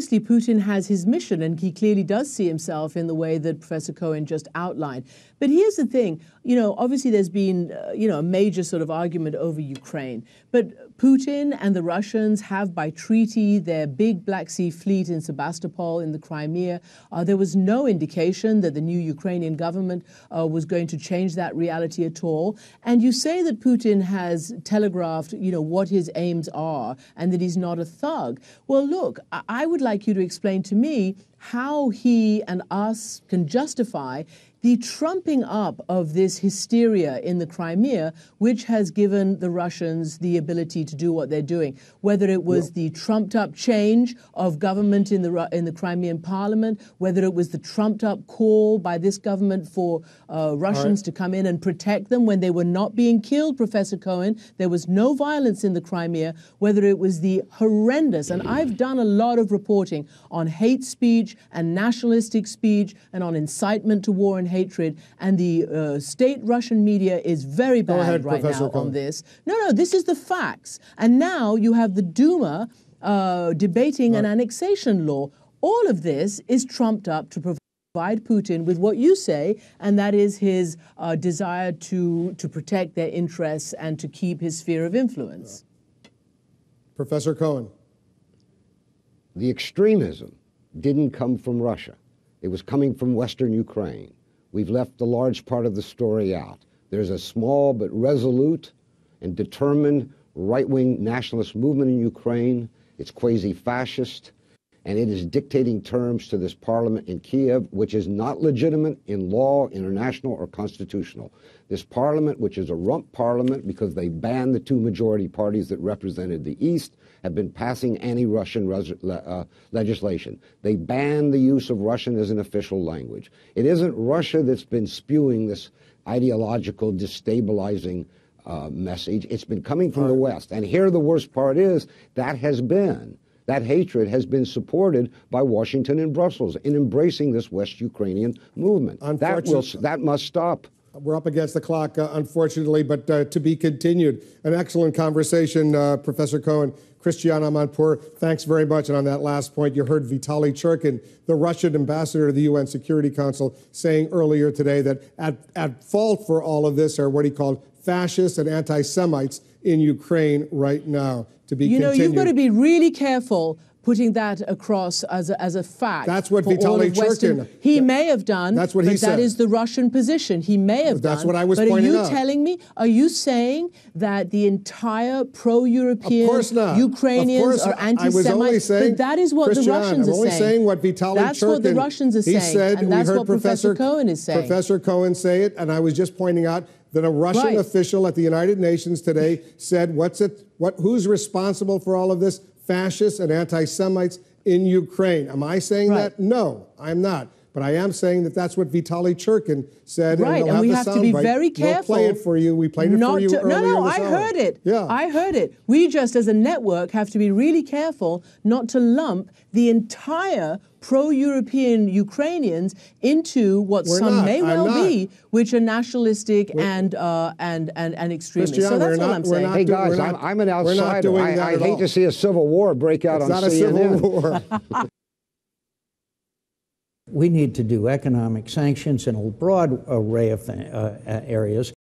obviously Putin has his mission, and he clearly does see himself in the way that Professor Cohen just outlined. But here's the thing, obviously there's been, a major sort of argument over Ukraine. But Putin and the Russians have by treaty their big Black Sea fleet in Sebastopol in the Crimea. There was no indication that the new Ukrainian government was going to change that reality at all. And you say that Putin has telegraphed, what his aims are and that he's not a thug. Well, look, I would like you to explain to me how he and us can justify the trumping up of this hysteria in the Crimea, which has given the Russians the ability to do what they're doing, whether it was the trumped-up change of government in the Crimean parliament, whether it was the trumped-up call by this government for Russians to come in and protect them when they were not being killed, Professor Cohen. There was no violence in the Crimea, whether it was the horrendous, and I've done a lot of reporting on hate speech and nationalistic speech and on incitement to war and hatred, and the state Russian media is very bad right now on this. No, this is the facts. And now you have the Duma debating an annexation law. All of this is trumped up to provide Putin with what you say, and that is his desire to protect their interests and to keep his sphere of influence. Professor Cohen. The extremism didn't come from Russia. It was coming from Western Ukraine. We've left a large part of the story out. There's a small but resolute and determined right-wing nationalist movement in Ukraine. It's quasi-fascist, and it is dictating terms to this parliament in Kiev, which is not legitimate in law, international, or constitutional. This parliament, which is a rump parliament because they banned the two majority parties that represented the East, have been passing anti-Russian legislation. They banned the use of Russian as an official language. It isn't Russia that's been spewing this ideological, destabilizing message. It's been coming from the West. And here the worst part is that hatred has been supported by Washington and Brussels in embracing this West Ukrainian movement. That must stop. We're up against the clock, unfortunately, but to be continued. An excellent conversation, Professor Cohen. Christiane Amanpour, thanks very much. And on that last point, you heard Vitaly Churkin, the Russian ambassador to the UN Security Council, saying earlier today that at fault for all of this are what he called fascists and anti-Semites in Ukraine right now. To be continued. You've got to be really careful putting that across as a fact. That's what Vitaly Churkin... He may have done, that's what he said. That is the Russian position. He may have done. That's what I was pointing out. But are you telling me, are you saying that the entire pro-European Ukrainians are anti-Semites? But that is what the Russians are saying. I'm only saying what Vitaly Churkin... That's what the Russians are saying, and that's what Professor Cohen is saying. Professor Cohen say it, and I was just pointing out that a Russian official at the United Nations today said, who's responsible for all of this? Fascists and anti-Semites in Ukraine. Am I saying that? No, I'm not. But I am saying that that's what Vitaly Churkin said. Right, and we have to be very careful. We'll play it for you. We played it for you earlier No, this I hour. heard it. Yeah. I heard it. We just, as a network, have to be really careful not to lump the entire pro-European Ukrainians into what some may well be, which are nationalistic and extremist. So that's all I'm saying. Hey guys, I'm an outsider. I hate to see a civil war break out on CNN. It's not a civil war. We need to do economic sanctions in a broad array of areas.